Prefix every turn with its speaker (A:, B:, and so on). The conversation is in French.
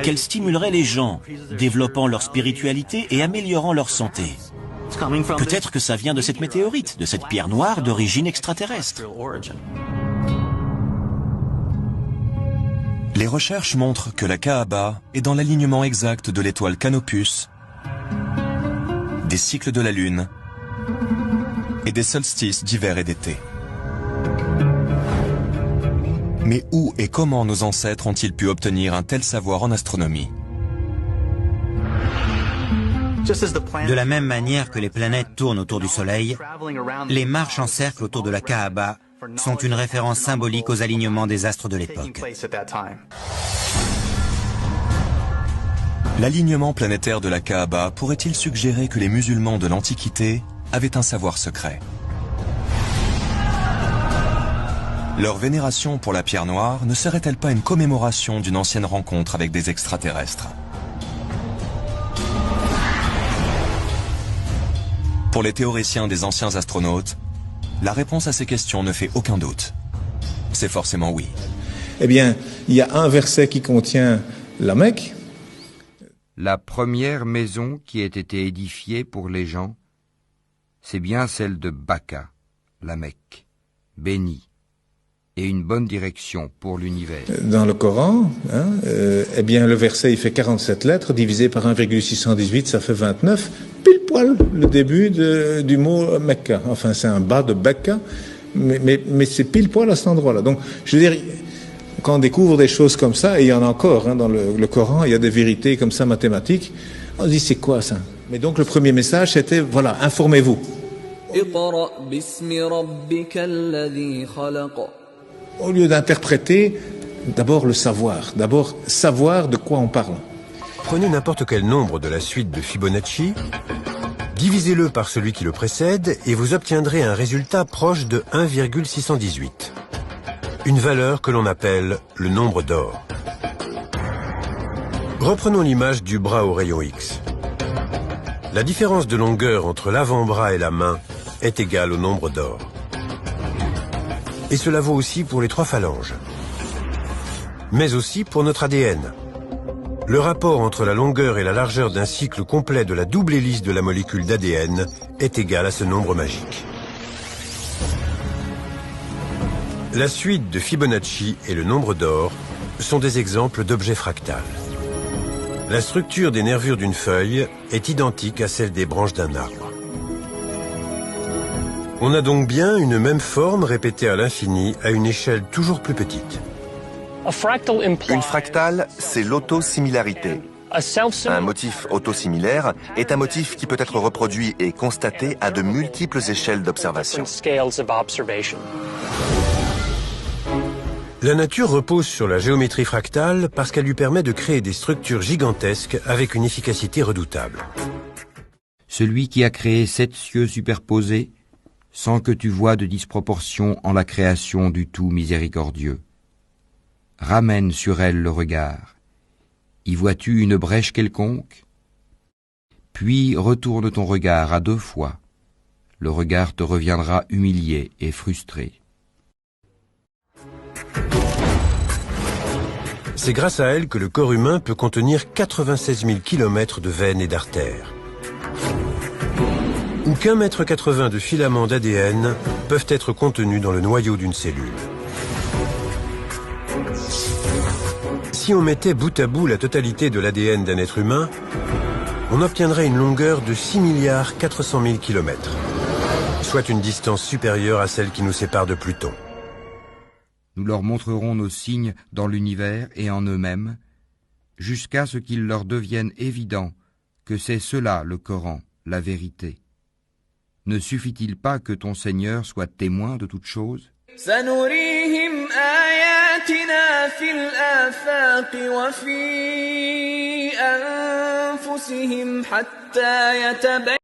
A: qu'elle stimulerait les gens, développant leur spiritualité et améliorant leur santé. Peut-être que ça vient de cette météorite, de cette pierre noire d'origine extraterrestre.
B: Les recherches montrent que la Kaaba est dans l'alignement exact de l'étoile Canopus, des cycles de la Lune et des solstices d'hiver et d'été. Mais où et comment nos ancêtres ont-ils pu obtenir un tel savoir en astronomie?
C: De la même manière que les planètes tournent autour du Soleil, les marches en cercle autour de la Kaaba sont une référence symbolique aux alignements des astres de l'époque.
B: L'alignement planétaire de la Kaaba pourrait-il suggérer que les musulmans de l'Antiquité avaient un savoir secret? Leur vénération pour la pierre noire ne serait-elle pas une commémoration d'une ancienne rencontre avec des extraterrestres? Pour les théoriciens des anciens astronautes, la réponse à ces questions ne fait aucun doute. C'est forcément oui.
D: Eh bien, il y a un verset qui contient la Mecque.
E: La première maison qui ait été édifiée pour les gens, c'est bien celle de Baka, la Mecque, bénie, et une bonne direction pour l'univers.
D: Dans le Coran, eh bien, le verset, il fait 47 lettres, divisé par 1,618, ça fait 29, pile poil le début du mot Mecca. Enfin, c'est un bas de Becca, mais c'est pile poil à cet endroit-là. Donc, je veux dire, quand on découvre des choses comme ça, et il y en a encore, dans le Coran, il y a des vérités comme ça mathématiques, on se dit, c'est quoi ça? Mais donc, le premier message, c'était, voilà, informez-vous. Au lieu d'interpréter, d'abord le savoir. D'abord, savoir de quoi on parle.
F: Prenez n'importe quel nombre de la suite de Fibonacci, divisez-le par celui qui le précède et vous obtiendrez un résultat proche de 1,618. Une valeur que l'on appelle le nombre d'or. Reprenons l'image du bras au rayon X. La différence de longueur entre l'avant-bras et la main est égale au nombre d'or. Et cela vaut aussi pour les 3 phalanges. Mais aussi pour notre ADN. Le rapport entre la longueur et la largeur d'un cycle complet de la double hélice de la molécule d'ADN est égal à ce nombre magique. La suite de Fibonacci et le nombre d'or sont des exemples d'objets fractales. La structure des nervures d'une feuille est identique à celle des branches d'un arbre. On a donc bien une même forme répétée à l'infini à une échelle toujours plus petite.
G: Une fractale, c'est l'autosimilarité. Un motif autosimilaire est un motif qui peut être reproduit et constaté à de multiples échelles d'observation.
F: La nature repose sur la géométrie fractale parce qu'elle lui permet de créer des structures gigantesques avec une efficacité redoutable.
E: Celui qui a créé 7 cieux superposés, sans que tu vois de disproportion en la création du tout miséricordieux. Ramène sur elle le regard. Y vois-tu une brèche quelconque? Puis retourne ton regard à 2 fois. Le regard te reviendra humilié et frustré.
F: C'est grâce à elle que le corps humain peut contenir 96 000 km de veines et d'artères. Ou qu'1,80 m de filaments d'ADN peuvent être contenus dans le noyau d'une cellule. Si on mettait bout à bout la totalité de l'ADN d'un être humain, on obtiendrait une longueur de 6 400 000 km, soit une distance supérieure à celle qui nous sépare de Pluton.
E: Nous leur montrerons nos signes dans l'univers et en eux-mêmes, jusqu'à ce qu'il leur devienne évident que c'est cela le Coran, la vérité. Ne suffit-il pas que ton Seigneur soit témoin de toutes choses?
H: سنريهم آياتنا في الآفاق وفي أنفسهم حتى يتبين